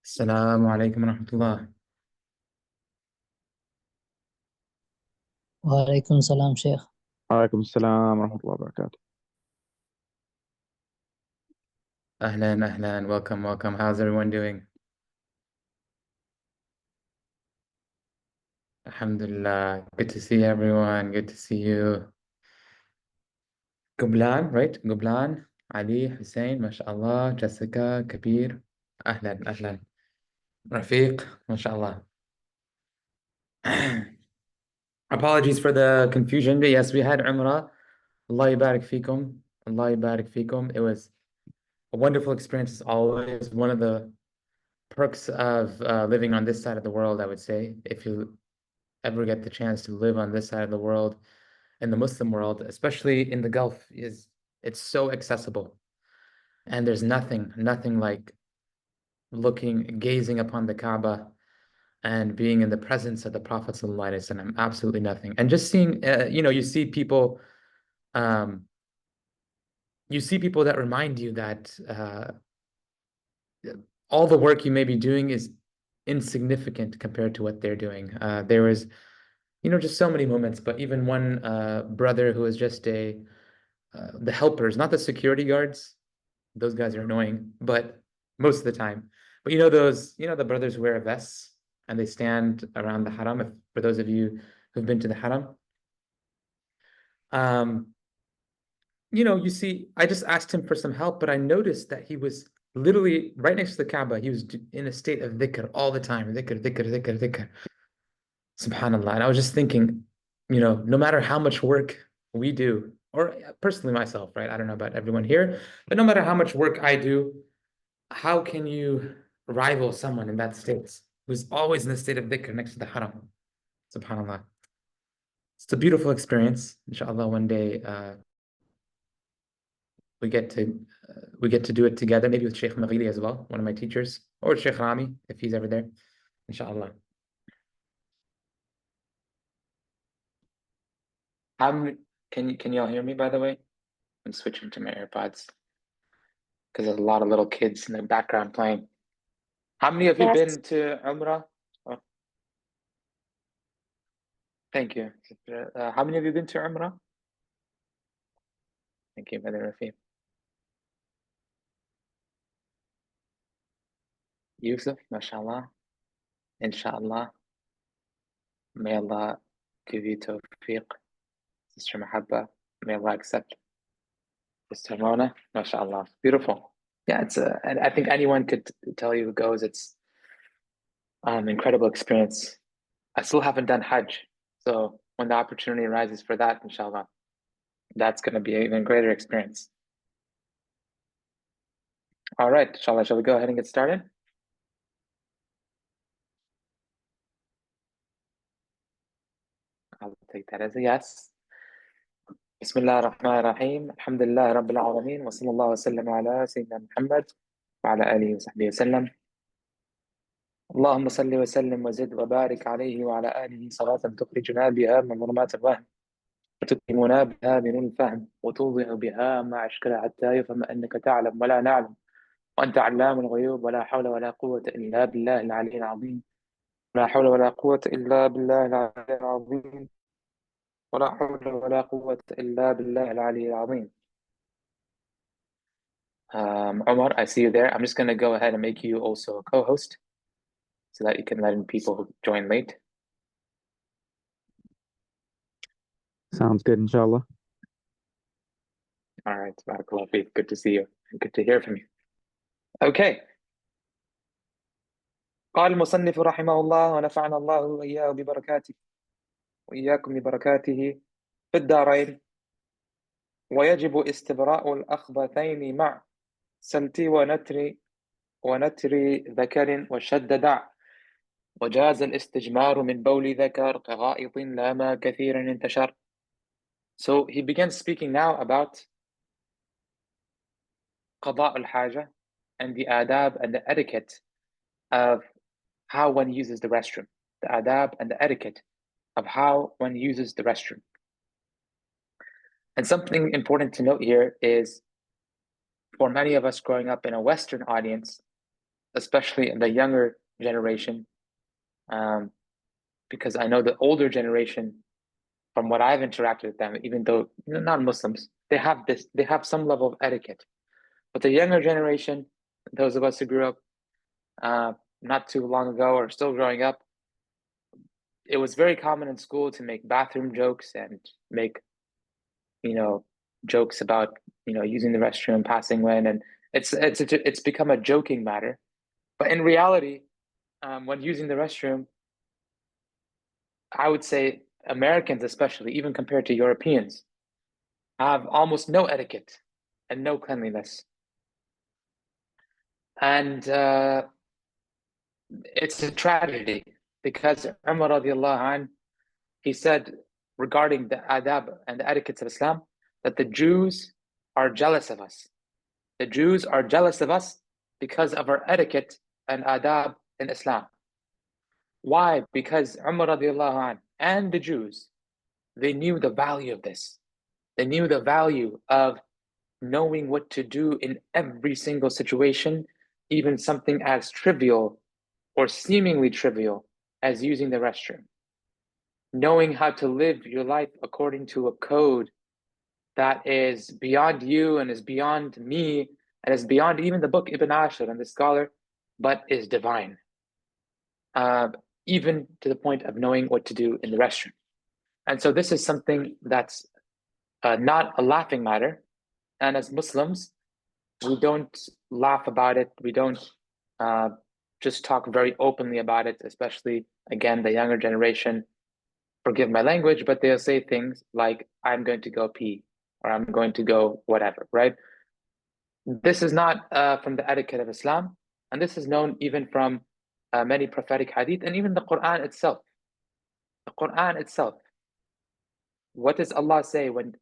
السلام عليكم ورحمة الله. वालेकुम सलाम Sheikh. وعليكم السلام ورحمة الله وبركاته. أهلا أهلا, welcome. How's everyone doing? Alhamdulillah. Good to see everyone. Good to see you. Gublan, right? Gublan, Ali, Hussein, mashallah, Jessica, Kabir. Ahlan, ahlan. Rafiq, mashallah. Apologies for the confusion. But yes, we had Umrah. Allah yabarak fikum. Allah yabarak fikum. It was a wonderful experience as always. One of the perks of living on this side of the world, I would say, if you ever get the chance to live on this side of the world, in the Muslim world, especially in the Gulf, is it's so accessible. And there's nothing like gazing upon the Kaaba and being in the presence of the Prophet ﷺ. Absolutely nothing. And just seeing, um, you see people that remind you that all the work you may be doing is insignificant compared to what they're doing. There was, just so many moments, but even one brother who was just the helpers, not the security guards. Those guys are annoying, but most of the time. But the brothers who wear vests and they stand around the haram. For those of you who've been to the haram, um, you see, I just asked him for some help, but I noticed that he was literally right next to the Kaaba. He was in a state of dhikr all the time. Dhikr, dhikr, dhikr, dhikr. Subhanallah. And I was just thinking, no matter how much work we do, or personally myself, right? I don't know about everyone here, but no matter how much work I do, how can you rival someone in that state who's always in the state of dhikr next to the haram? Subhanallah. It's a beautiful experience. Inshallah, one day we get to do it together, maybe with Sheikh Maghili as well, one of my teachers, or Sheikh Rami, if he's ever there. Inshallah. Can you all hear me, by the way? I'm switching to my AirPods because there's a lot of little kids in the background playing. How many of you been to Umrah? Oh, thank you. How many of you been to Umrah? Thank you, Brother Rafi. Yusuf, mashallah, inshallah. May Allah give you tawfiq. Sister Mahabba, may Allah accept. Sister Mona, mashallah. Beautiful. Yeah, and I think anyone could tell you who goes, it's incredible experience. I still haven't done hajj. So when the opportunity arises for that, inshallah, that's going to be an even greater experience. All right, inshallah, shall we go ahead and get started? I'll take that as a yes. بسم الله الرحمن الرحيم الحمد لله رب العالمين وصلى الله وسلم على سيدنا محمد وعلى آله وصحبه وسلم اللهم صل وسلم وزد وبارك عليه وعلى آله صلاة تخرجنا بها من ظلمات الوهم وتكرمنا بها من الفهم وتوضح بها ما أشكال حتى يفهم أنك تعلم ولا نعلم وأنت علام الغيوب ولا حول ولا قوة إلا بالله العلي العظيم ولا حول ولا قوة إلا بالله العلي العظيم ولا حول ولا قوة إلا بالله العلي العظيم. Omar, I see you there. I'm just going to go ahead and make you also a co-host so that you can let in people who join late. Sounds good, inshallah. All right, barakallah feek. Good to see you. Good to hear from you. Okay. قال المصنف رحمه الله ونفعنا الله وإياه ببركاته وإياكم ببركاته في الدارين ويجب استبراء الأخبثين مع سلتي ونتر ذكر وشد دع وجاز الاستجمار من بول ذكر كغائط لا ما كثير انتشر. So he begins speaking now about قضاء الحاجة and the adab and the etiquette of how one uses the restroom. The adab and the etiquette of how one uses the restroom. And something important to note here is, for many of us growing up in a Western audience, especially in the younger generation, because I know the older generation, from what I've interacted with them, even though non-Muslims, they have some level of etiquette. But the younger generation, those of us who grew up not too long ago or still growing up, it was very common in school to make bathroom jokes and make, jokes about, using the restroom, passing when, and it's become a joking matter. But in reality, when using the restroom, I would say Americans, especially, even compared to Europeans, have almost no etiquette and no cleanliness. And it's a tragedy because Umar radiallahu anh, he said regarding the adab and the etiquettes of Islam, that the Jews are jealous of us. The Jews are jealous of us because of our etiquette and adab in Islam. Why? Because Umar radiallahu anh and the Jews, they knew the value of this. They knew the value of knowing what to do in every single situation, even something as trivial or seemingly trivial as using the restroom. Knowing how to live your life according to a code that is beyond you and is beyond me and is beyond even the book Ibn Ashir and the scholar, but is divine. Even to the point of knowing what to do in the restroom. And so this is something that's not a laughing matter. And as Muslims, we don't laugh about it. We don't just talk very openly about it, especially, again, the younger generation. Forgive my language, but they'll say things like, I'm going to go pee, or I'm going to go whatever, right? This is not from the etiquette of Islam, and this is known even from many prophetic hadith, and even the Quran itself. The Quran itself. What does Allah say when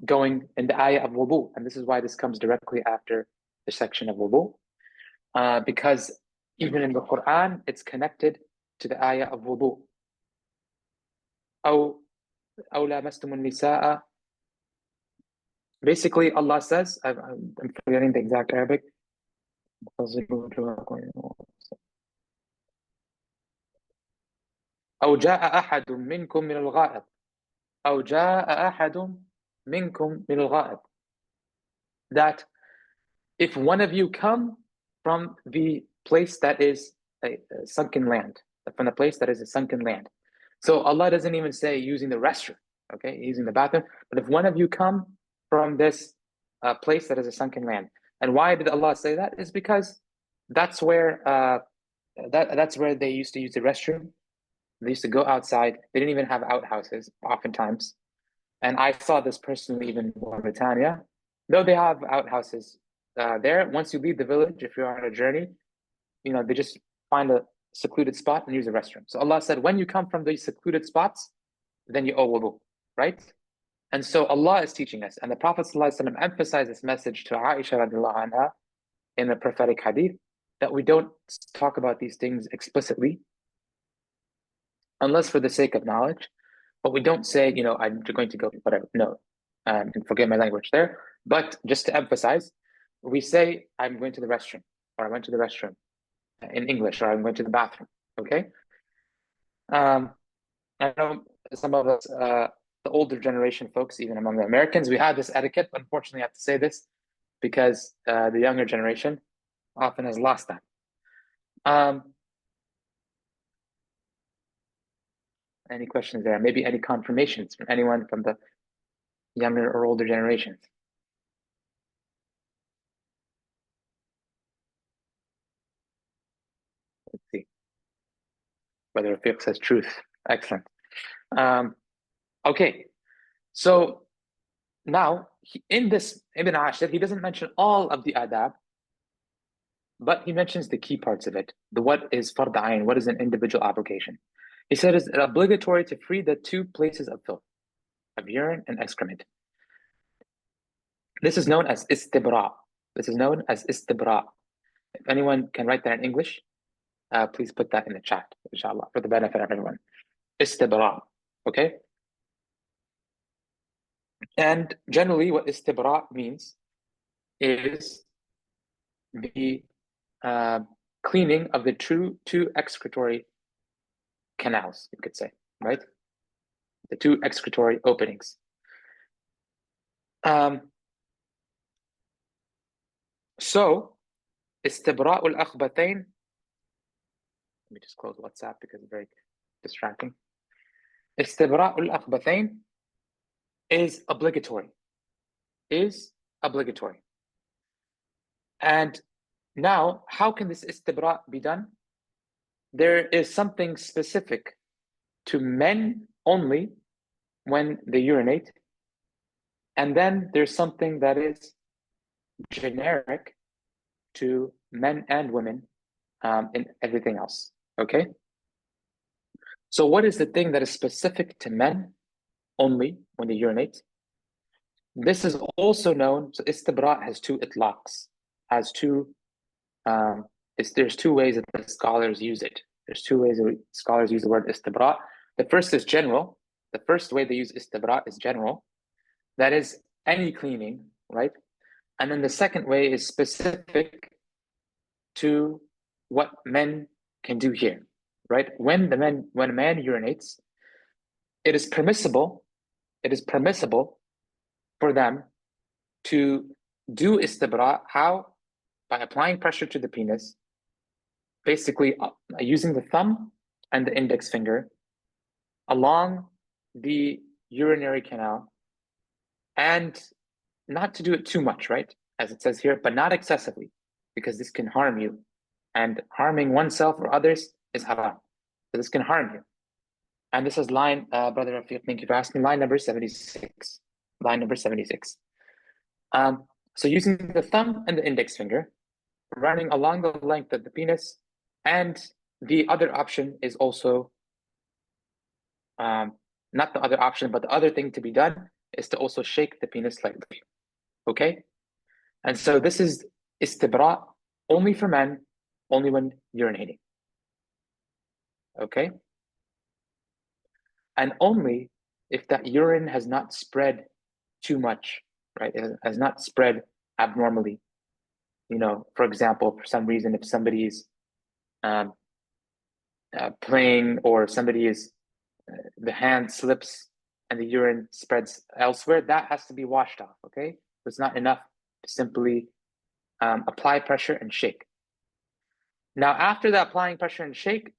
going in the ayah of wudu? And this is why this comes directly after the section of wudu. Because even in the Quran, it's connected to the ayah of wudu. أو لامستم النساء. Basically, Allah says, I'm forgetting the exact Arabic. أو جاء أحد منكم من الغائط. أو جاء أحد منكم من الغائط. That if one of you come from the place that is a sunken land, from the place that is a sunken land. So Allah doesn't even say using the restroom, okay, using the bathroom, but if one of you come from this place that is a sunken land. And why did Allah say that? Is because that's where that's where they used to use the restroom. They used to go outside. They didn't even have outhouses oftentimes. And I saw this personally even in Mauritania. Though they have outhouses there, once you leave the village, if you're on a journey, they just find a secluded spot and use the restroom. So Allah said, when you come from these secluded spots, then you owe wudu, right? And so Allah is teaching us. And the Prophet ﷺ emphasized this message to Aisha radiallahu anha in the prophetic hadith, that we don't talk about these things explicitly, unless for the sake of knowledge. But we don't say, I'm going to go, whatever. No, and forgive my language there. But just to emphasize, we say, I'm going to the restroom, or I went to the restroom in English, or I'm going to the bathroom, okay? I know some of us, the older generation folks, even among the Americans, we have this etiquette, but unfortunately I have to say this because the younger generation often has lost that. Any questions there? Maybe any confirmations from anyone from the younger or older generations? Let's see whether fiqh says truth. Excellent. Okay, so now in this Ibn Ashir, he doesn't mention all of the adab, but he mentions the key parts of it. What is fard ayn, what is an individual obligation? He said it's obligatory to free the two places of filth, of urine and excrement. This is known as istibra. This is known as istibra. If anyone can write that in English, please put that in the chat, inshallah, for the benefit of everyone. Istibra, okay? And generally what istibra means is the cleaning of the two excretory canals, you could say, right? The two excretory openings. So, istibra'ul akhbatayn. Let me just close WhatsApp because it's very distracting. Istibra'ul akhbatayn is obligatory. And now, how can this istibra' be done? There is something specific to men only when they urinate, and then there's something that is generic to men and women in everything else, okay? So what is the thing that is specific to men only when they urinate? This is also known, so istibra' has two itlaqs, has two, there's two ways that the scholars use it. There's two ways that scholars use the word istibra'. The first is general. The first way they use istibra' is general. That is any cleaning, right? And then the second way is specific to what men can do here, right? When a man urinates, it is permissible for them to do istibra'. How? By applying pressure to the penis, basically using the thumb and the index finger along the urinary canal, and not to do it too much, right? As it says here, but not excessively, because this can harm you. And harming oneself or others is haram. So this can harm you. And this is line, Brother Rafiq, thank you for asking, line number 76. Line number 76. So using the thumb and the index finger, running along the length of the penis, and the other option is also, not the other option, but the other thing to be done is to also shake the penis slightly, okay? And so this is istibra' only for men, only when urinating, okay? And only if that urine has not spread too much, right? It has not spread abnormally. You know, for example, for some reason, if somebody is playing, or somebody is, the hand slips and the urine spreads elsewhere, that has to be washed off, okay? It's not enough to simply apply pressure and shake. Now, after that applying pressure and shake,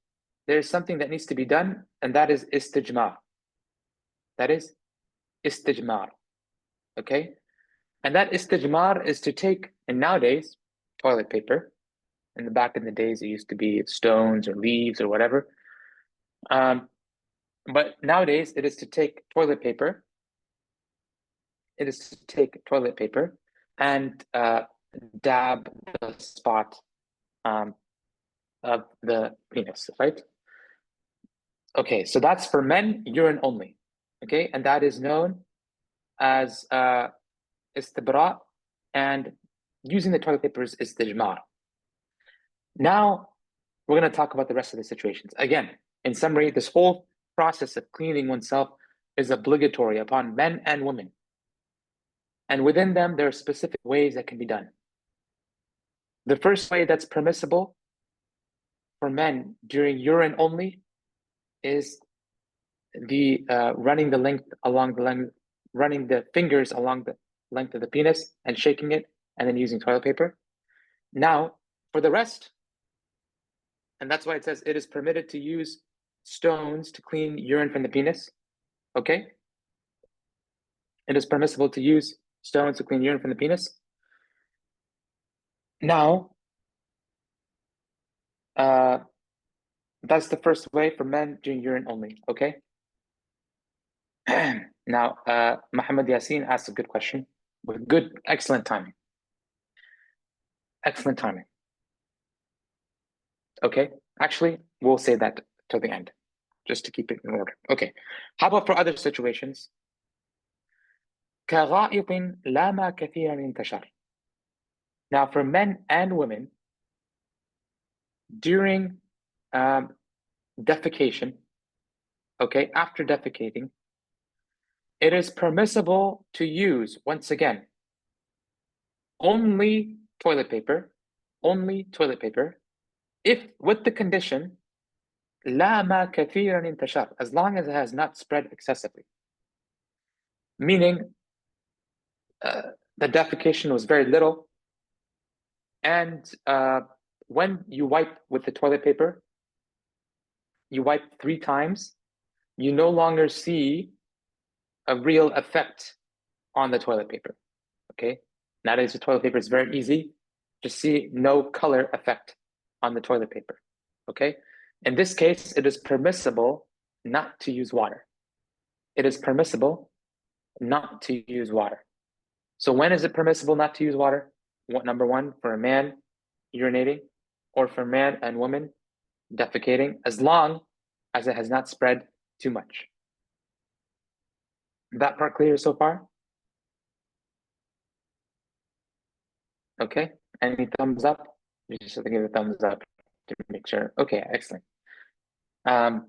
there's something that needs to be done, and that is istijmar. That is istijmar, okay? And that istijmar is to take, and nowadays, toilet paper. In the back in the days, it used to be stones or leaves or whatever. But nowadays, it is to take toilet paper. It is to take toilet paper and dab the spot of the penis, right? Okay, so that's for men, urine only, okay? And that is known as istibra', and using the toilet paper is istijmar. Now, we're going to talk about the rest of the situations. Again, in summary, this whole process of cleaning oneself is obligatory upon men and women. And within them, there are specific ways that can be done. The first way that's permissible for men during urine only is the running the fingers along the length of the penis and shaking it, and then using toilet paper. Now, for the rest, and that's why it says it is permitted to use stones to clean urine from the penis, okay? It is permissible to use stones to clean urine from the penis. Now, that's the first way for men during urine only, okay? Now, Muhammad Yasin asked a good question with excellent timing. Excellent timing. Okay, actually, we'll say that till the end, just to keep it in order. Okay, how about for other situations? كغائط لا كثيرا انتشر. Now, for men and women, during defecation, okay, after defecating, it is permissible to use, once again, only toilet paper only toilet paper if with the condition لا ما كثيرا انتشر, as long as it has not spread excessively. Meaning the defecation was very little, and when you wipe with the toilet paper, you wipe 3 times, you no longer see a real effect on the toilet paper. Okay, nowadays the toilet paper is very easy to see no color effect on the toilet paper. Okay, in this case, it is permissible not to use water. It is permissible not to use water. So when is it permissible not to use water? Number one, for a man urinating, or for man and woman defecating, as long as it has not spread too much. That part clear so far? Okay, any thumbs up? You just have to give a thumbs up to make sure. Okay, excellent. All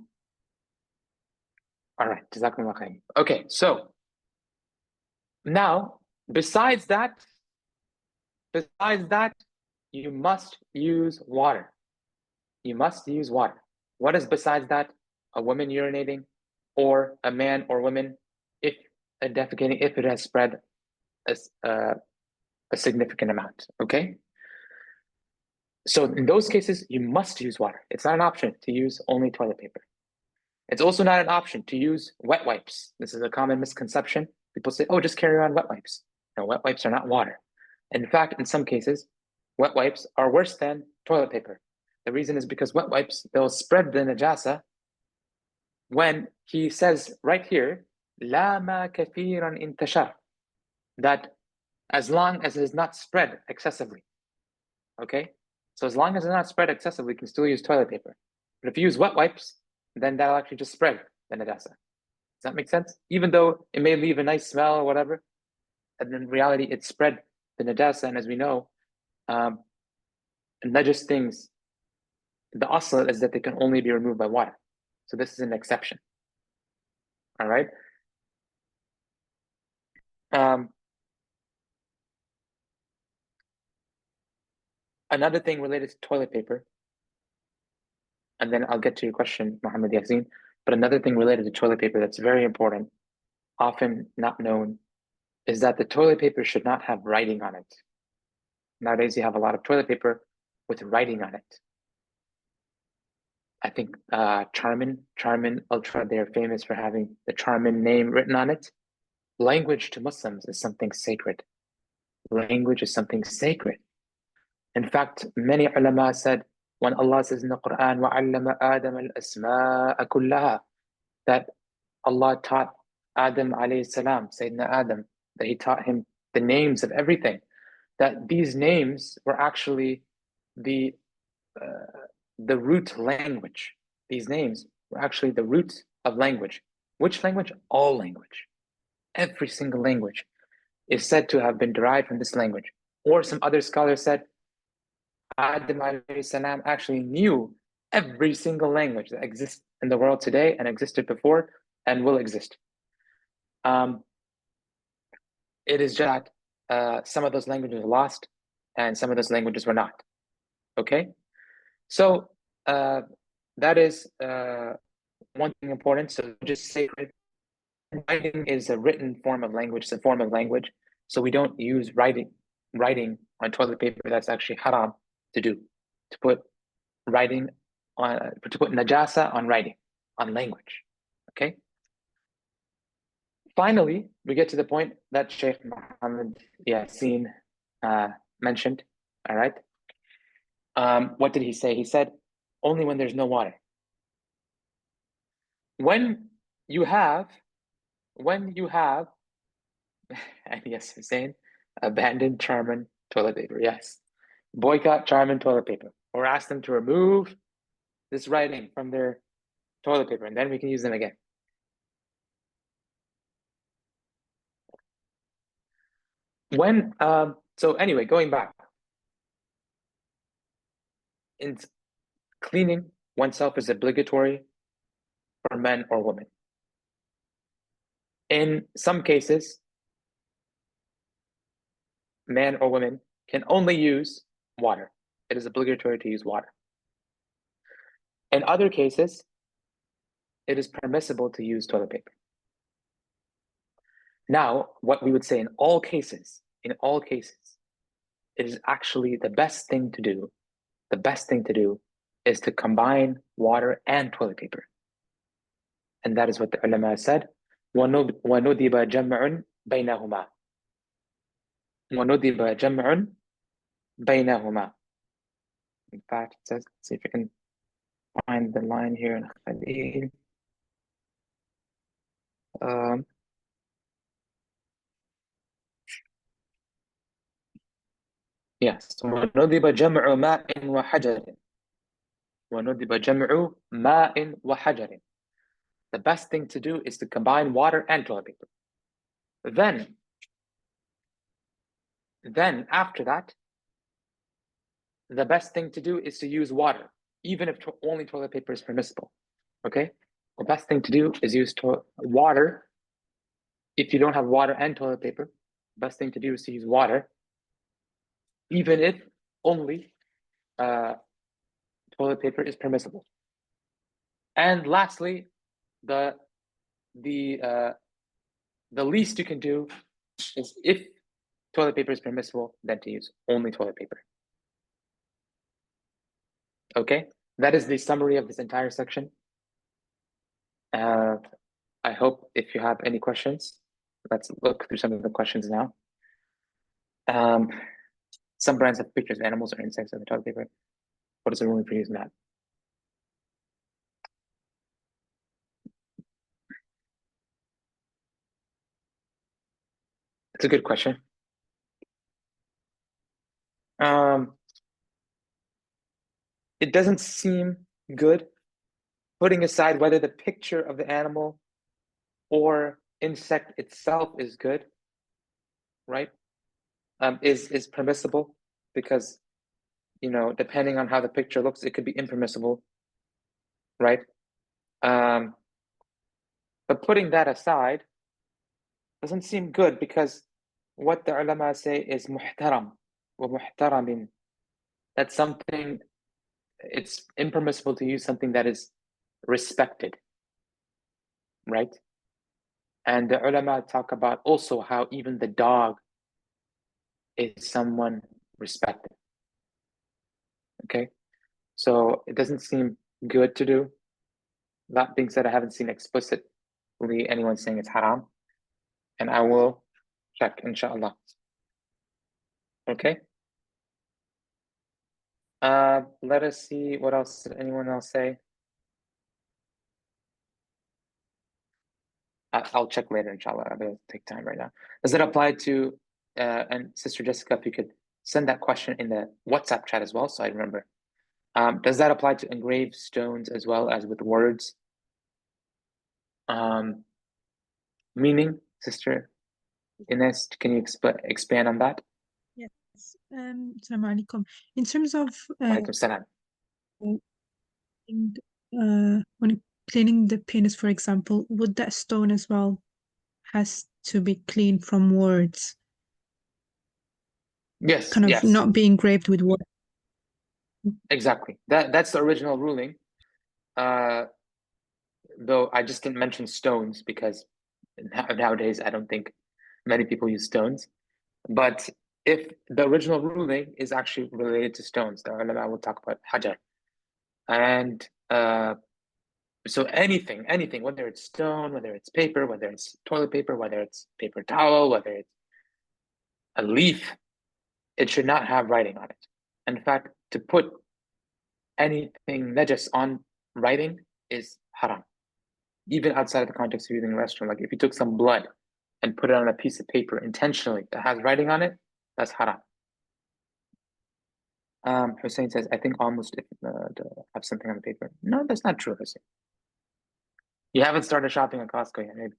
right, jazakumullah khair. Okay, so now, besides that, you must use water. You must use water. What is besides that? A woman urinating, or a man or woman if defecating, if it has spread a significant amount. Okay. So in those cases, you must use water. It's not an option to use only toilet paper. It's also not an option to use wet wipes. This is a common misconception. People say, oh, just carry around wet wipes. No, wet wipes are not water. In fact, in some cases, wet wipes are worse than toilet paper. The reason is because wet wipes, they'll spread the najasa. When he says right here, لا ما كثيرا انتشر, that as long as it is not spread excessively. Okay? So as long as it's not spread excessively, you can still use toilet paper. But if you use wet wipes, then that'll actually just spread the najasa. Does that make sense? Even though it may leave a nice smell or whatever, and in reality, it spread the najasa. And as we know, najas things, the asl is that they can only be removed by water. So this is an exception. All right? Another thing related to toilet paper, and then I'll get to your question, Muhammad Yassin, but another thing related to toilet paper that's very important, often not known, is that the toilet paper should not have writing on it. Nowadays, you have a lot of toilet paper with writing on it. I think Charmin Ultra, they're famous for having the Charmin name written on it. Language to Muslims is something sacred. Language is something sacred. In fact, many ulama said, when Allah says in the Quran, وَعَلَّمَ آدَمَ الْأَسْمَاءَ كُلَّهَا, that Allah taught Adam alayhi salam, Sayyidina Adam, that he taught him the names of everything, that these names were actually the root language. These names were actually the root of language. Which language? All language. Every single language is said to have been derived from this language. Or some other scholars said, Adam alayhi salam actually knew every single language that exists in the world today and existed before and will exist. It is just that some of those languages were lost and some of those languages were not. Okay? So that is one thing important. So just sacred. Writing is a written form of language. It's a form of language. So we don't use writing on toilet paper. That's actually haram to do. To put writing on, to put najasa on writing, on language. Okay? Finally, we get to the point that Sheikh Muhammad Yassin mentioned. All right. What did he say? He said, only when there's no water. When you have, and yes, Hussein, abandoned Charmin toilet paper. Yes. Boycott Charmin toilet paper, or ask them to remove this writing from their toilet paper, and then we can use them again. When so anyway, going back, in cleaning oneself is obligatory for men or women. In some cases, man or woman can only use water. it is obligatory to use water. In other cases, it is permissible to use toilet paper. Now, what we would say in all cases, it is actually the best thing to do. The best thing to do is to combine water and toilet paper. And that is what the ulama said. وَنُدِبَ جَمْعٌ بَيْنَهُمَا. وَنُدِبَ جَمْعٌ بَيْنَهُمَا. In fact, it says, let's see if I can find the line here in Khalil. Yes. وَنُدِبَ جَمْعُ مَاءٍ وَحَجَرٍ. وَنُدِبَ جَمْعُ مَاءٍ وَحَجَرٍ. The best thing to do is to combine water and toilet paper. Then after that, the best thing to do is to use water, even if only toilet paper is permissible. Okay? The best thing to do is use water. If you don't have water and toilet paper, the best thing to do is to use water, even if only toilet paper is permissible. And lastly, the least you can do is, if toilet paper is permissible, then to use only toilet paper. Okay, that is the summary of this entire section. I hope if you have any questions, let's look through some of the questions now. Some brands have pictures of animals or insects on the toilet paper. What is the ruling for using that? It's a good question. It doesn't seem good, putting aside whether the picture of the animal or insect itself is good, right? Is permissible, because, you know, depending on how the picture looks, it could be impermissible, right? But putting that aside, doesn't seem good, because what the ulama say is muhtaram wa muhtaramin. That's something, it's impermissible to use something that is respected, right? And the ulama talk about also how even the dog is someone respected. Okay, so it doesn't seem good to do. That being said, I haven't seen explicitly anyone saying it's haram, and I will check, inshallah. Okay. Let us see, what else did anyone else say? I'll check later, inshallah. I will take time right now. Does it apply to, and Sister Jessica, if you could send that question in the WhatsApp chat as well, so I remember. Does that apply to engraved stones as well as with words? Meaning, Sister Ines, can you expand on that? Yes. Assalamu alaikum. In terms of Walaikum salam. when cleaning the penis, for example, would that stone as well has to be cleaned from words? Yes, Kind of yes. not be engraved with words. Exactly. That's the original ruling. Though I just didn't mention stones, because nowadays I don't think many people use stones. But if the original ruling is actually related to stones, the ulama will talk about hajar. And so anything, whether it's stone, whether it's paper, whether it's toilet paper, whether it's paper towel, whether it's a leaf, it should not have writing on it. In fact, to put anything najas on writing is haram, even outside of the context of using a restroom. Like if you took some blood and put it on a piece of paper intentionally that has writing on it, that's haram. Hussein says, I think almost have something on the paper. No, that's not true, Hussein. You haven't started shopping at Costco yet, maybe.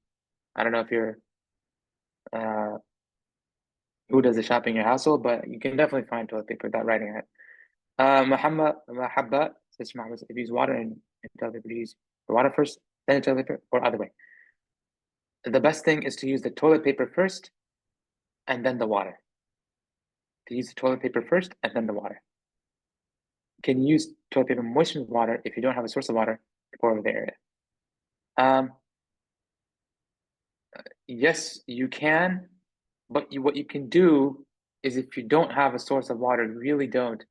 I don't know if you're who does the shopping in your household, but you can definitely find toilet paper without writing on it. Mahabba says, if you use water and toilet paper, use the water first, then the toilet paper, or other way. The best thing is to use the toilet paper first and then the water. To use the toilet paper first and then the water. can use toilet paper moistened with water if you don't have a source of water to pour over the area. Yes, you can, but what you can do is if you don't have a source of water, you really don't,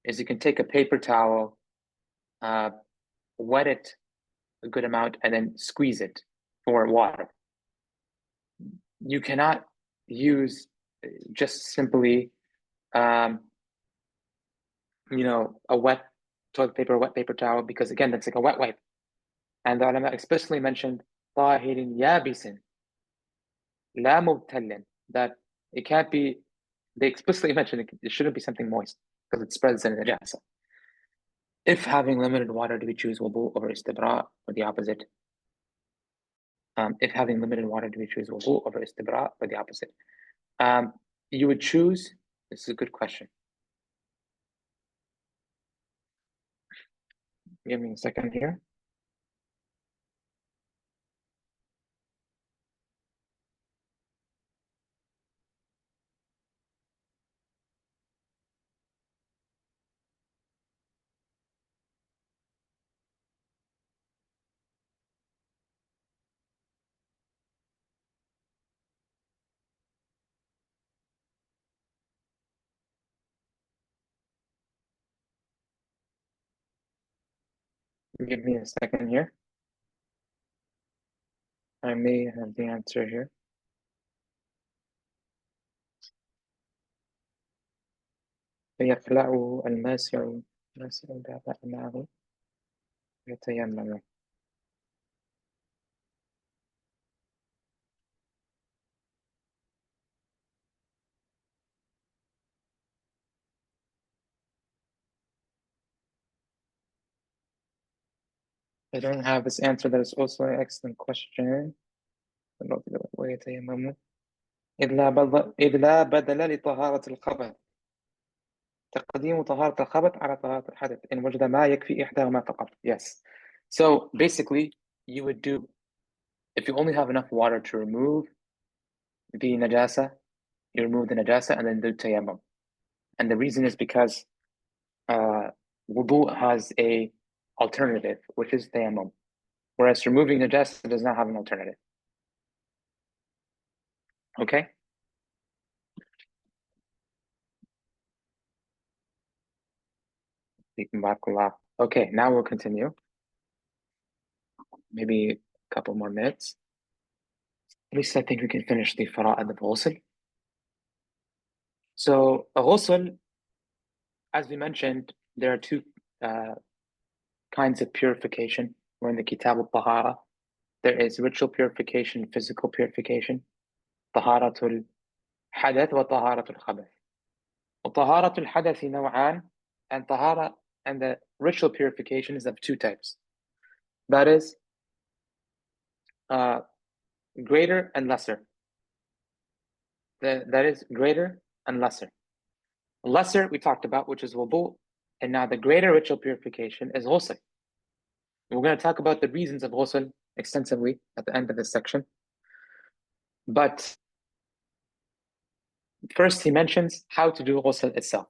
is you can take a paper towel, wet it a good amount, and then squeeze it for water. You cannot use just simply, a wet toilet paper, wet paper towel, because again, that's like a wet wipe. And the ulama especially mentioned طاهر يابس لا مبتل, that it can't be, they explicitly mentioned it shouldn't be something moist because it spreads in najasa. If having limited water, do we choose wudu over istibra, or the opposite? If having limited water, do we choose wudu over istibra, or the opposite? You would choose, this is a good question. Give me a second here. Give me a second here. I may have the answer here. فيخلع الماسع دابا معه يتيمم. I don't have this answer. That is also an excellent question. ويتيمم إذ لا بدل لطهارة الخبث، تقديم طهارة الخبث على طهارة الحدث إن وجد ما يكفي إحداهما فقط. Yes. So basically, you would do, if you only have enough water to remove the najasa, you remove the najasa and then do tayammum. And the reason is because wudu has a alternative, which is tayammum, whereas removing najasa does not have an alternative. Okay? Okay, now we'll continue. Maybe a couple more minutes. At least I think we can finish the fara'id of ghusl. So a ghusl, as we mentioned, there are two kinds of purification. We're in the Kitab al-Tahara. There is ritual purification, physical purification. Taharatul hadath wa taharatul khabath. Taharatul hadath naw'an, and tahara, and the ritual purification is of two types. That is greater and lesser. That is greater and lesser. Lesser we talked about, which is wudu, and now the greater ritual purification is ghusl. We're going to talk about the reasons of ghusl extensively at the end of this section. But first he mentions how to do ghusl itself.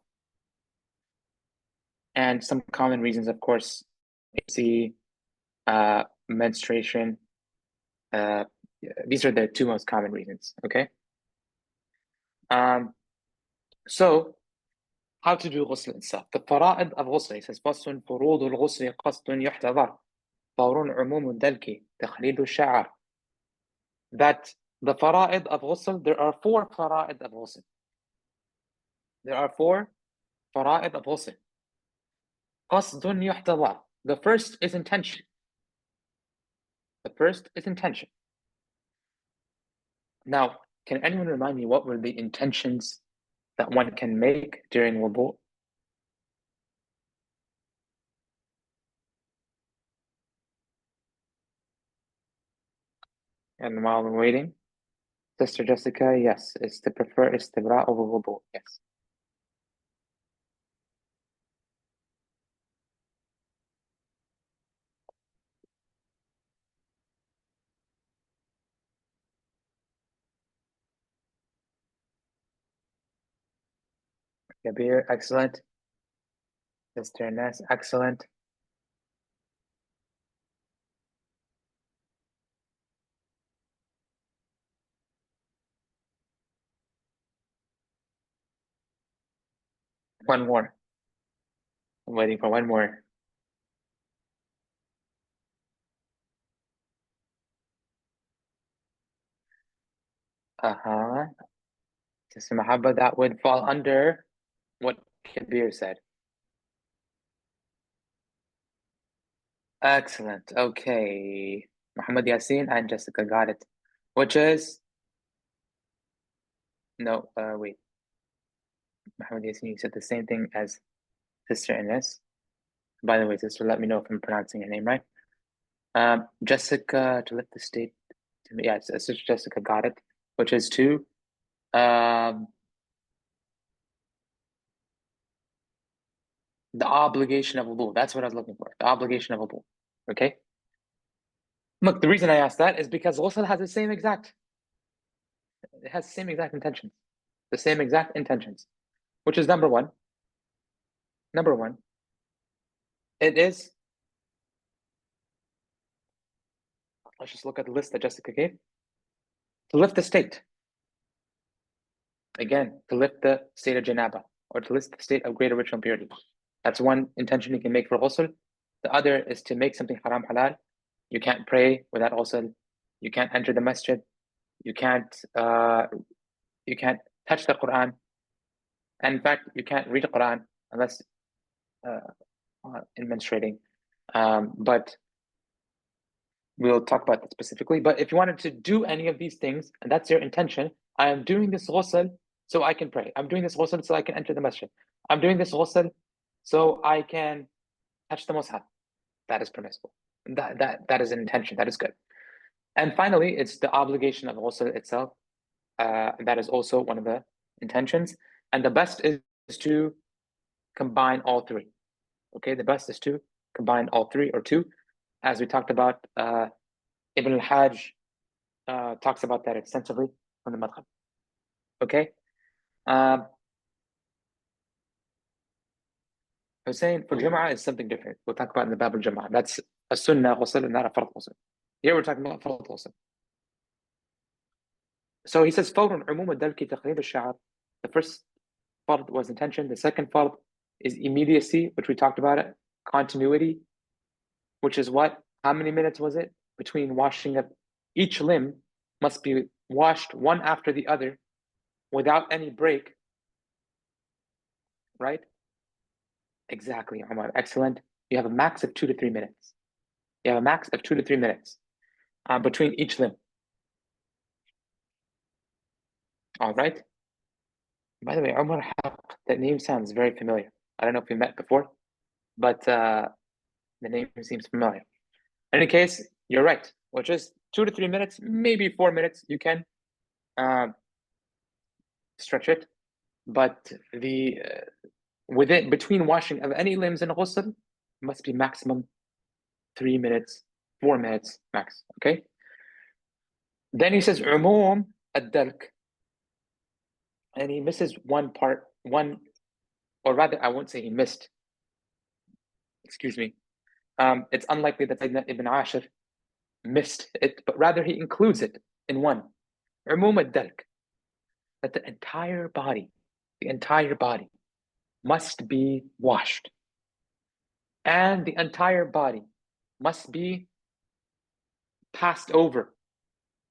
And some common reasons, of course, is the menstruation. These are the two most common reasons, okay? So, how to do ghusl itself. The fara'id of ghusl, it says, فَصْلٌ فُرُوضُ الْغُسْلِ قَصْدٌ يُحْتَضَرْ فَوْرٌ عُمُومُ الدَّلْكِ تَخْلِيدُ الشَّعَرِ. That the fara'id of ghusl, there are four fara'id of ghusl. There are four fara'id of ghusl. قَصْدٌ يُحْتَضَرْ. The first is intention. The first is intention. Now, can anyone remind me what were the intentions that one can make during wudu? And while we're waiting, Sister Jessica, yes, is to prefer istibra over wudu, yes. Kabir, excellent. Sister Ines, excellent. One more. I'm waiting for one more. Sister Mahabba, that would fall under what Kabir said. Excellent. Okay. Muhammad Yasin and Jessica got it. Which is no, wait. Muhammad Yasin, you said the same thing as Sister Ines. By the way, sister, let me know if I'm pronouncing your name right. Jessica, to lift the state. Yeah, Sister Jessica got it, which is to the obligation of wudu. That's what I was looking for. The obligation of wudu. Okay. Look, the reason I asked that is because ghusl has the same exact. It has the same exact intentions. The same exact intentions, which is number one. Number one, it is. Let's just look at the list that Jessica gave. To lift the state. Again, to lift the state of janaba, or to lift the state of great original purity. That's one intention you can make for ghusl. The other is to make something haram halal. You can't pray without ghusl. You can't enter the masjid. You can't touch the Quran. And in fact, you can't read the Quran unless in menstruating. But we'll talk about that specifically. But if you wanted to do any of these things, and that's your intention, I am doing this ghusl so I can pray. I'm doing this ghusl so I can enter the masjid. I'm doing this ghusl so I can touch the mushaf. That is permissible. That is an intention. That is good. And finally, it's the obligation of ghusl itself. That is also one of the intentions. And the best is to combine all three. Okay, the best is to combine all three or two. As we talked about, Ibn al-Hajj talks about that extensively on the madhab. Okay. Hussein, for Jum'ah is something different. We'll talk about in the Bab al-Jum'ah. That's a sunnah ghusl and not a fard ghusl. Here we're talking about fard ghusl. So he says, فور عموم الدلك تقريب الشعر. The first fard was intention. The second fard is immediacy, which we talked about it. Continuity, which is what? How many minutes was it? Between washing up each limb must be washed one after the other without any break. Right? Exactly, Omar. Excellent. You have a max of 2 to 3 minutes. You have a max of 2 to 3 minutes between each limb. All right. By the way, Omar, that name sounds very familiar. I don't know if we met before, but the name seems familiar. In any case, you're right. Which is 2 to 3 minutes, maybe 4 minutes. You can stretch it, but the between washing of any limbs in ghusl must be maximum 3 minutes, 4 minutes max. Okay. Then he says umum ad-dalk, and he misses one part, or rather, I won't say he missed. Excuse me. It's unlikely that Matn Ibn Ashir missed it, but rather he includes it in one. Umum ad-dalk, that the entire body must be washed, and the entire body must be passed over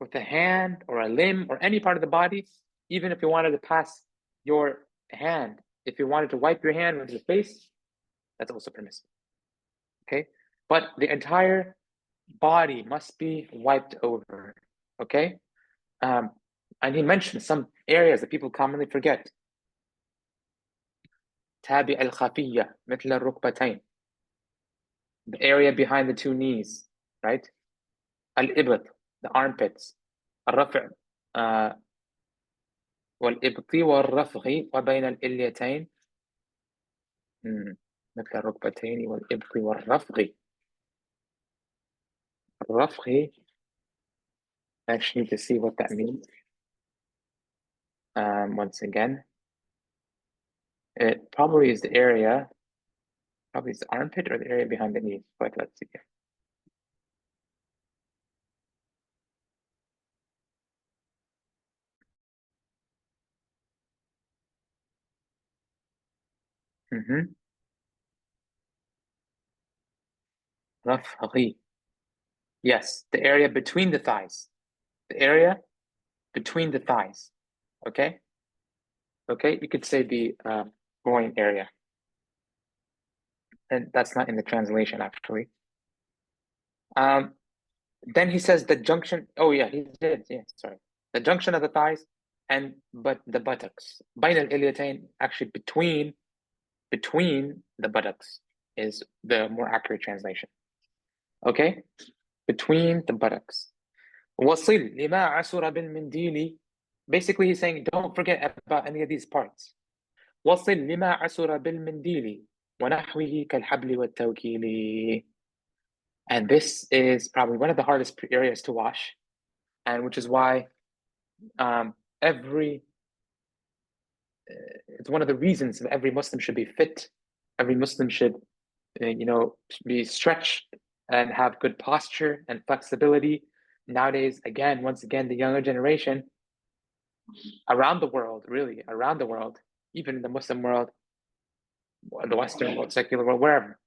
with a hand or a limb or any part of the body. Even if you wanted to pass your hand, if you wanted to wipe your hand with your face, that's also permissible. Okay, but the entire body must be wiped over. Okay, and he mentioned some areas that people commonly forget. Tabi al-khafiyya, mithl al-rukbatayn, the area behind the two knees, right? Al-ibط, the armpits. Al-raf' والإبط والرفغ وبين الإليتين مثل الركبتين والإبط والرفغ. الرفغ, I actually need to see what that means. Once again, it probably is the area Probably the armpit or the area behind the knees, but let's see. رفعي. Yes, the area between the thighs. The area between the thighs. Okay? Okay, you could say the groin area. And that's not in the translation, actually. Then he says the junction. Oh, yeah, he did. Yeah, sorry. The junction of the thighs but the buttocks. بين الإليتين, actually between the buttocks is the more accurate translation. Okay? Between the buttocks. وصل لما عسر بالمنديل. Basically, he's saying, don't forget about any of these parts. وصل لما عسر بالمنديل ونحوه كالحبل والتوكيل. And this is probably one of the hardest areas to wash, and which is why it's one of the reasons that every Muslim should be fit. Every Muslim should, be stretched and have good posture and flexibility. Nowadays, once again, the younger generation around the world, really around the world, even in the Muslim world, the Western world, secular world, wherever,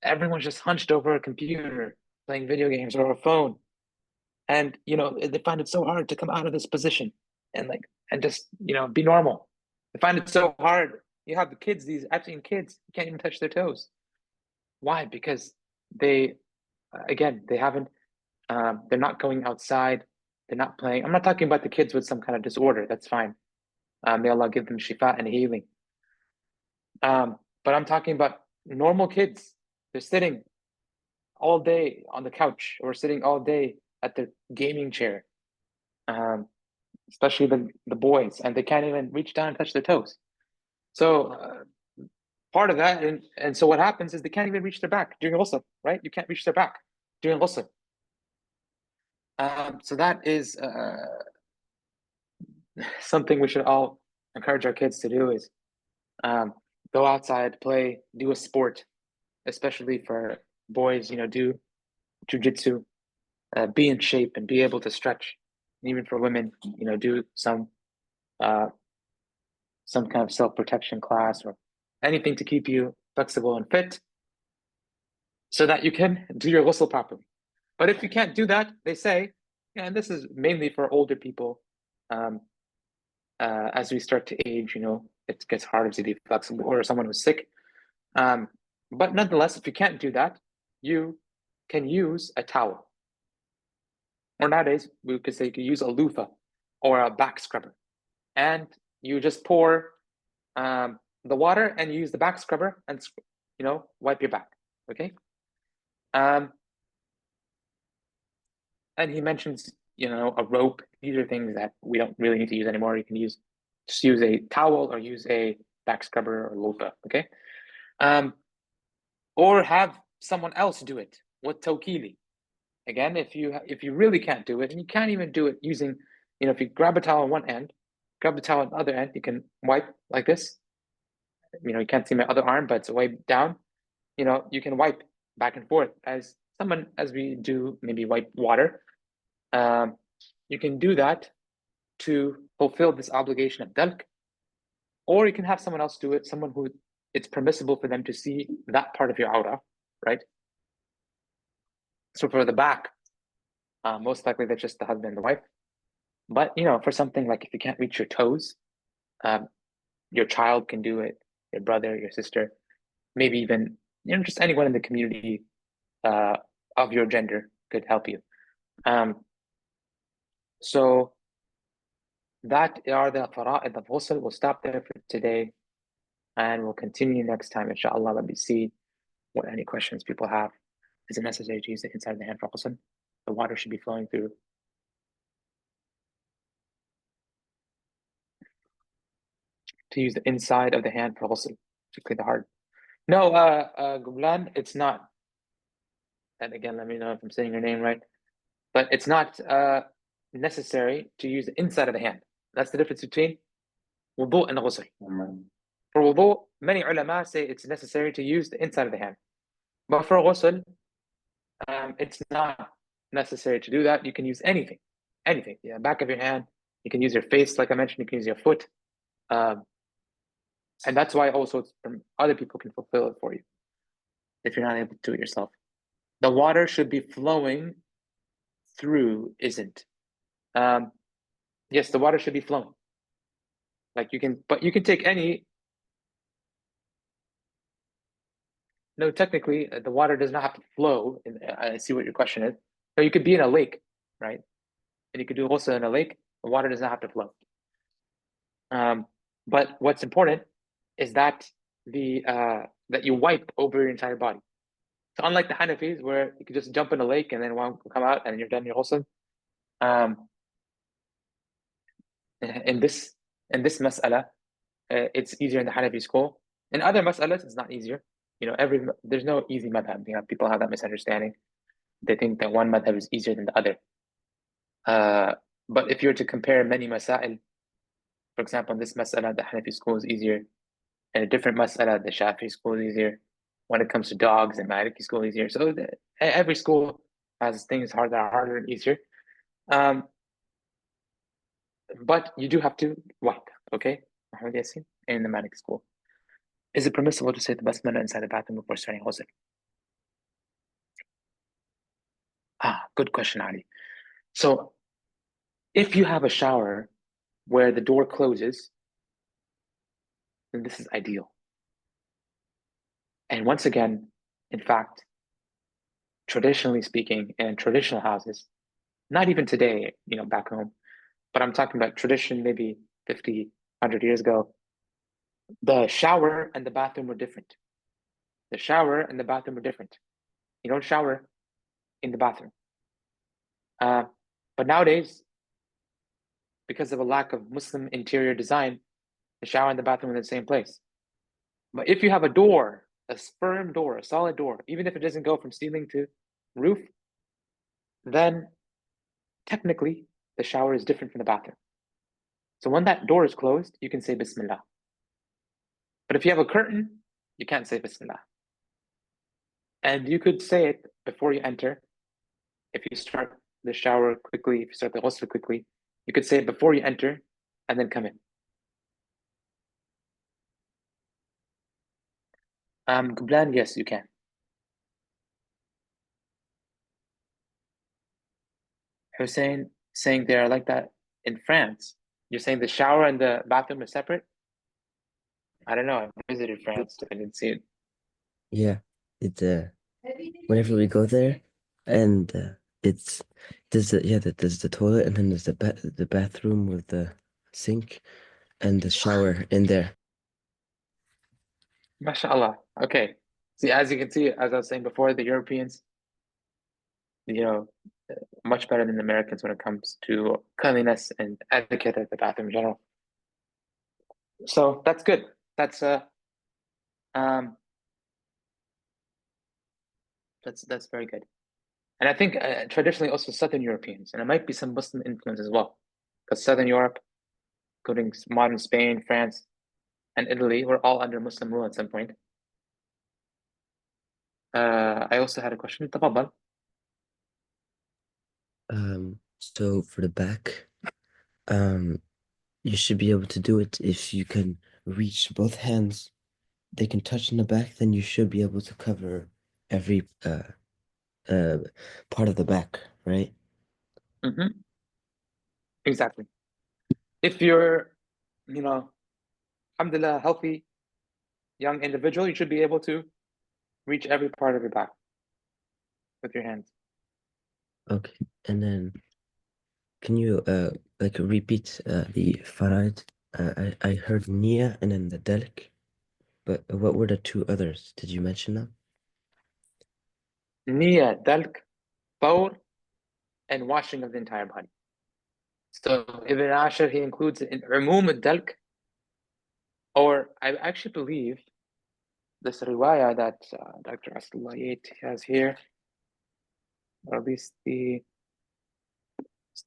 everyone's just hunched over a computer, playing video games or a phone. And, they find it so hard to come out of this position and just, be normal. They find it so hard. You have the kids, these I've kids, you can't even touch their toes. Why? Because they haven't, they're not going outside. They're not playing. I'm not talking about the kids with some kind of disorder. That's fine. May Allah give them shifa and healing. But I'm talking about normal kids. They're sitting all day on the couch or sitting all day at the gaming chair, especially the boys, and they can't even reach down and touch their toes. So part of that, and so what happens is they can't even reach their back during ghusl, right? You can't reach their back during ghusl. So that is something we should all encourage our kids to do, is go outside, play, do a sport, especially for boys, do jujitsu, be in shape and be able to stretch. And even for women, do some kind of self-protection class or anything to keep you flexible and fit so that you can do your ghusl properly. But if you can't do that, they say, and this is mainly for older people, as we start to age, it gets harder to be flexible, or someone who's sick. But nonetheless, if you can't do that, you can use a towel. Or nowadays, we could say you could use a loofah or a back scrubber. And you just pour the water and you use the back scrubber and, wipe your back, okay? And he mentions, a rope. These are things that we don't really need to use anymore. You can just use a towel or use a back scrubber or loofah, okay? Or have someone else do it with tawkili. Again, if you really can't do it, and you can't even do it using, if you grab a towel on one end, grab the towel on the other end, you can wipe like this. You can't see my other arm, but it's way down. You can wipe back and forth as we do maybe wipe water. You can do that to fulfill this obligation of dalk, or you can have someone else do it, someone who it's permissible for them to see that part of your aura, right? So for the back, most likely that's just the husband and the wife. But for something like if you can't reach your toes, your child can do it, your brother, your sister, maybe even just anyone in the community of your gender could help you. So that are the fara'id of ghusl. We'll stop there for today, and we'll continue next time, inshallah. Let me see what any questions people have. Is it necessary to use the inside of the hand for ghusl? The water should be flowing through. To use the inside of the hand for ghusl, particularly the heart. No, Gublan, it's not. And again, let me know if I'm saying your name right. But it's not necessary to use the inside of the hand. That's the difference between wudu and ghusl. For wudu, many ulama say it's necessary to use the inside of the hand. But for ghusl, it's not necessary to do that. You can use anything, yeah, back of your hand. You can use your face, like I mentioned. You can use your foot, and that's why also other people can fulfill it for you if you're not able to do it yourself. The water should be flowing through, isn't? Yes, the water should be flowing. Like but you can take any. No, technically, the water does not have to flow. I see what your question is. So you could be in a lake, right? And you could do also in a lake. The water does not have to flow. But what's important is that that you wipe over your entire body. So unlike the Hanafis, where you could just jump in a lake and then one will come out and you're done your ghusl, in this mas'ala, it's easier in the Hanafi school. In other mas'alas, it's not easier. There's no easy madhab. People have that misunderstanding. They think that one madhab is easier than the other. But if you were to compare many masail, for example, in this mas'ala, the Hanafi school is easier. In a different mas'ala, the Shafi'i school is easier. When it comes to dogs, the Maliki school is easier. So every school has things harder and easier. But you do have to wipe, okay? In the Maliki school. Is it permissible to say the basmala inside the bathroom before starting ghusl? Good question, Ali. So if you have a shower where the door closes, then this is ideal. And once again, in fact, traditionally speaking, in traditional houses, not even today, back home, but I'm talking about tradition maybe 50, 100 years ago, the shower and the bathroom were different. The shower and the bathroom were different. You don't shower in the bathroom. But nowadays, because of a lack of Muslim interior design, the shower and the bathroom are in the same place. But if you have a door, a firm door, a solid door, even if it doesn't go from ceiling to roof, then technically the shower is different from the bathroom. So when that door is closed, you can say Bismillah. But if you have a curtain, you can't say Bismillah. And you could say it before you enter. If you start the shower quickly, if you start the ghusl quickly, you could say it before you enter and then come in. Gublan, yes, you can. Hussein saying they are like that in France. You're saying the shower and the bathroom are separate? I don't know. I visited France. I didn't see it. Yeah, it's whenever we go there, and there's the toilet, and then there's the bathroom with the sink and the shower in there. MashaAllah. Okay. See, as you can see, as I was saying before, the Europeans, much better than the Americans when it comes to cleanliness and etiquette at the bathroom in general. So that's good. That's very good. And I think traditionally also Southern Europeans, and it might be some Muslim influence as well, because Southern Europe, including modern Spain, France, and Italy, were all under Muslim rule at some point. I also had a question. تفضل. So for the back, you should be able to do it if you can reach both hands. They can touch in the back, then you should be able to cover every part of the back, right? Mm-hmm. Exactly. If you're, alhamdulillah, healthy, young individual, you should be able to reach every part of your back with your hands. Okay, and then can you repeat the faraid? I heard Nia and then the Dalik, but what were the two others? Did you mention them? Nia, dalk, fawr, and washing of the entire body. So Ibn Ashir, he includes it in umum al-dalk, or I actually believe this riwayah that Dr. Aslulayet has here, or at least it's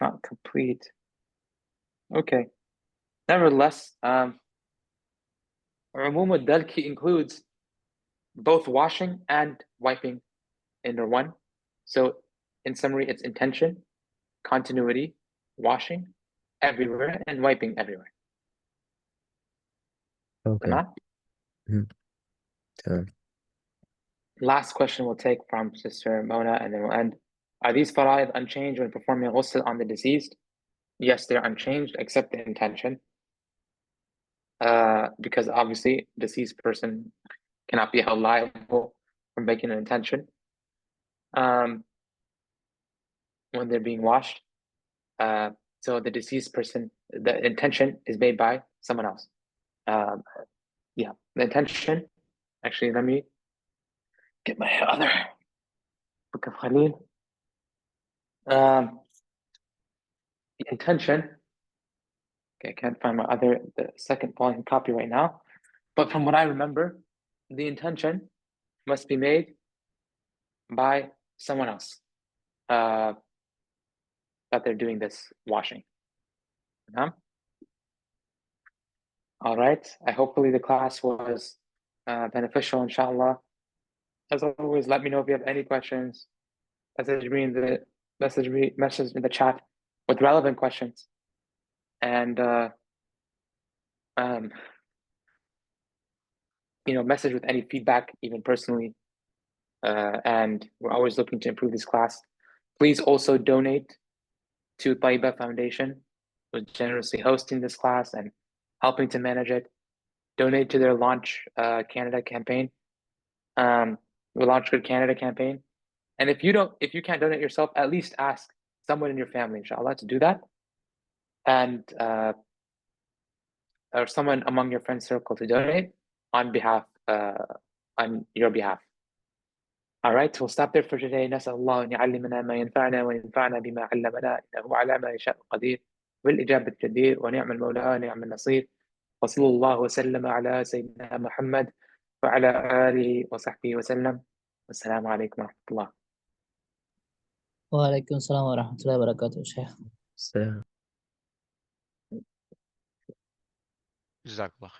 not complete. Okay. Nevertheless, عموم الدلك includes both washing and wiping under one. So in summary, it's intention, continuity, washing everywhere, and wiping everywhere. Okay. Tamam? Tamam. Last question we'll take from Sister Mona, and then we'll end. Are these fara'id unchanged when performing ghusl on the deceased? Yes, they're unchanged except the intention. Because obviously deceased person cannot be held liable for making an intention when they're being washed. So the deceased person, the intention is made by someone else. Yeah, the intention. Actually, let me get my other book of Khalil. The intention. Okay, I can't find the second volume copy right now. But from what I remember, the intention must be made by someone else that they're doing this washing. All right. Hopefully the class was beneficial, inshallah. As always, let me know if you have any questions. Message me in the chat with relevant questions. And message with any feedback, even personally. And we're always looking to improve this class. Please also donate to Tayba Foundation, who's generously hosting this class and helping to manage it. Donate to their Launch Canada campaign. The Launch Good Canada campaign. And if you can't donate yourself, at least ask someone in your family, inshallah, to do that. And or someone among your friend circle to donate on your behalf. All right, we'll stop there for today. نسأل الله أن يعلمنا ما ينفعنا وينفعنا بما علمنا إنه على ما يشاء قدير والإجابة جدير ونعم المولى ونعم النصير وصلى الله وسلم على سيدنا محمد وعلى آله وصحبه وسلم. والسلام عليكم ورحمة الله. وعليكم السلام ورحمة الله وبركاته شيخ. So. جزاك الله خير.